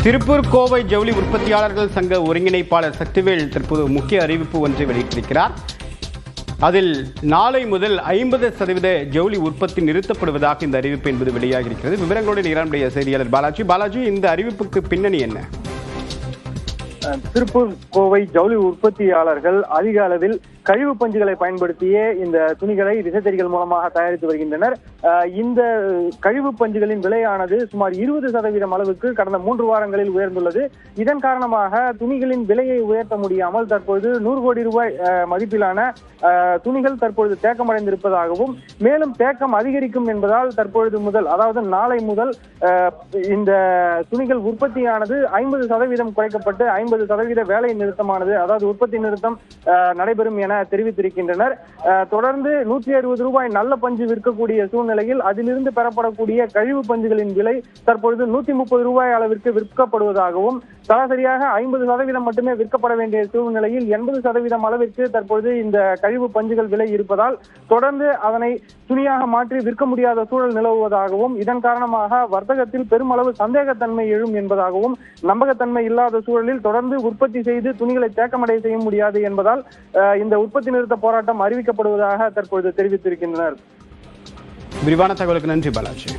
திருப்பூர் கோவை ஜவுளி உற்பத்தியாளர்கள் சங்க ஒருங்கிணைப்பாளர் சக்திவேல் தற்போது முக்கிய அறிவிப்பு ஒன்றை வெளியிட்டிருக்கிறார். அதில் நாளை முதல் 50% ஜவுளி உற்பத்தி நிறுத்தப்படுவதாக இந்த அறிவிப்பு என்பது வெளியாகியிருக்கிறது. விவரங்களுடன் ஈரானுடைய செய்தியாளர் பாலாஜி, இந்த அறிவிப்புக்கு பின்னணி என்ன? திருப்பூர் கோவை ஜவுளி உற்பத்தியாளர்கள் அதிக அளவில் கழிவு பஞ்சுகளை பயன்படுத்தியே இந்த துணிகளை விசைத்தறிகள் மூலமாக தயாரித்து வருகின்றனர். இந்த கழிவு பஞ்சுகளின் விலையானது சுமார் 20% அளவுக்கு கடந்த 3 வாரங்களில் உயர்ந்துள்ளது. இதன் காரணமாக துணிகளின் விலையை உயர்த்த முடியாமல் தற்போது 100 கோடி ரூபாய் மதிப்பிலான துணிகள் தற்பொழுது தேக்கமடைந்திருப்பதாகவும், மேலும் தேக்கம் அதிகரிக்கும் என்பதால் தற்பொழுது முதல், அதாவது நாளை முதல் இந்த துணிகள் உற்பத்தியானது 50% குறைக்கப்பட்டு 50% வேலை நிறுத்தமானது, அதாவது உற்பத்தி நிறுத்தம் நடைபெறும் என தெரிவித்திருக்கின்றனர். தொடர்ந்து 160 ரூபாய் நல்ல பஞ்சு விற்கக்கூடிய சூழ்நிலையில் அதிலிருந்து பெறப்படக்கூடிய கழிவு பஞ்சுகளின் விலை தற்பொழுது 130 ரூபாய் அளவிற்கு விற்கப்படுவதாகவும், சராசரியாக 50% மட்டுமே விற்கப்பட வேண்டிய சூழ்நிலையில் 80% அளவிற்கு தற்பொழுது இந்த கழிவு பஞ்சுகள் விலை இருப்பதால் தொடர்ந்து அதனை துணியாக மாற்றி விற்க முடியாத சூழல் நிலவுவதாகவும், இதன் காரணமாக வர்த்தகத்தில் பெருமளவு சந்தேகத்தன்மை எழும் என்பதாகவும், நம்பகத்தன்மை இல்லாத சூழலில் தொடர்ந்து உற்பத்தி செய்து துணிகளை தேக்கமடைய செய்ய முடியாது என்பதால் இந்த உற்பத்தி நிறுத்த போராட்டம் அறிவிக்கப்படுவதாக தற்பொழுது தெரிவித்திருக்கின்றனர். விரிவான தகவலுக்கு நன்றி பாலாஜி.